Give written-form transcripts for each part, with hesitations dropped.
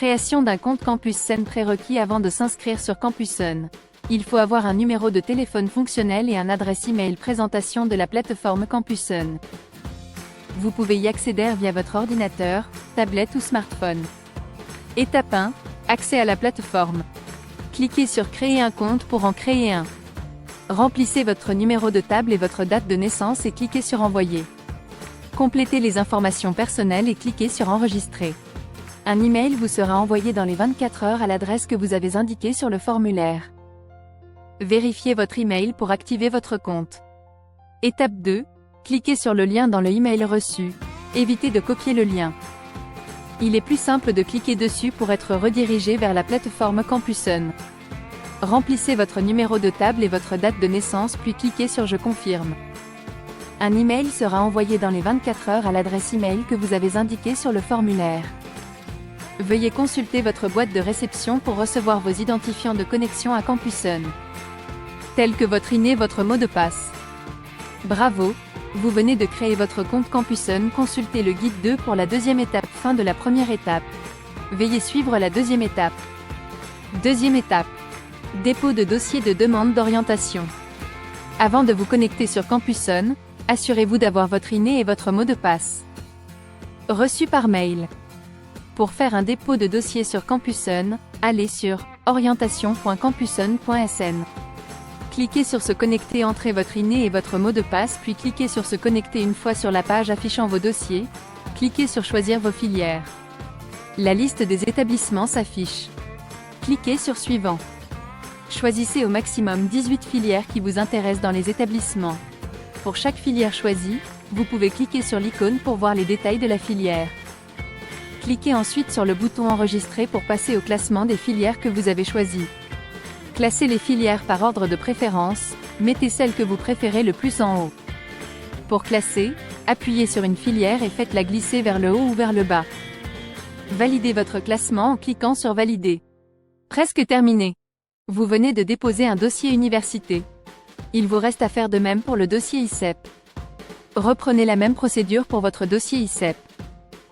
Création d'un compte Campusun prérequis avant de s'inscrire sur Campusun. Il faut avoir un numéro de téléphone fonctionnel et un adresse email présentation de la plateforme Campusun. Vous pouvez y accéder via votre ordinateur, tablette ou smartphone. Étape 1. Accès à la plateforme. Cliquez sur Créer un compte pour en créer un. Remplissez votre numéro de table et votre date de naissance et cliquez sur Envoyer. Complétez les informations personnelles et cliquez sur Enregistrer. Un email vous sera envoyé dans les 24 heures à l'adresse que vous avez indiquée sur le formulaire. Vérifiez votre email pour activer votre compte. Étape 2. Cliquez sur le lien dans le email reçu. Évitez de copier le lien. Il est plus simple de cliquer dessus pour être redirigé vers la plateforme Campusun. Remplissez votre numéro de table et votre date de naissance puis cliquez sur Je confirme. Un email sera envoyé dans les 24 heures à l'adresse email que vous avez indiquée sur le formulaire. Veuillez consulter votre boîte de réception pour recevoir vos identifiants de connexion à Campusun, tels que votre INE et votre mot de passe. Bravo, vous venez de créer votre compte Campusun. Consultez le guide 2 pour la deuxième étape. Fin de la première étape. Veuillez suivre la deuxième étape. Deuxième étape. Dépôt de dossier de demande d'orientation. Avant de vous connecter sur Campusun, assurez-vous d'avoir votre INE et votre mot de passe reçu par mail. Pour faire un dépôt de dossier sur Campusun, allez sur orientation.campusun.sn. Cliquez sur Se connecter, entrez votre INE et votre mot de passe puis cliquez sur Se connecter une fois sur la page affichant vos dossiers. Cliquez sur Choisir vos filières. La liste des établissements s'affiche. Cliquez sur Suivant. Choisissez au maximum 18 filières qui vous intéressent dans les établissements. Pour chaque filière choisie, vous pouvez cliquer sur l'icône pour voir les détails de la filière. Cliquez ensuite sur le bouton Enregistrer pour passer au classement des filières que vous avez choisies. Classez les filières par ordre de préférence, mettez celle que vous préférez le plus en haut. Pour classer, appuyez sur une filière et faites-la glisser vers le haut ou vers le bas. Validez votre classement en cliquant sur Valider. Presque terminé. Vous venez de déposer un dossier université. Il vous reste à faire de même pour le dossier ICEP. Reprenez la même procédure pour votre dossier ICEP,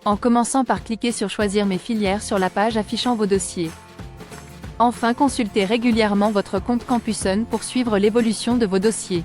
en commençant par cliquer sur Choisir mes filières sur la page affichant vos dossiers. Enfin, consultez régulièrement votre compte Campusun pour suivre l'évolution de vos dossiers.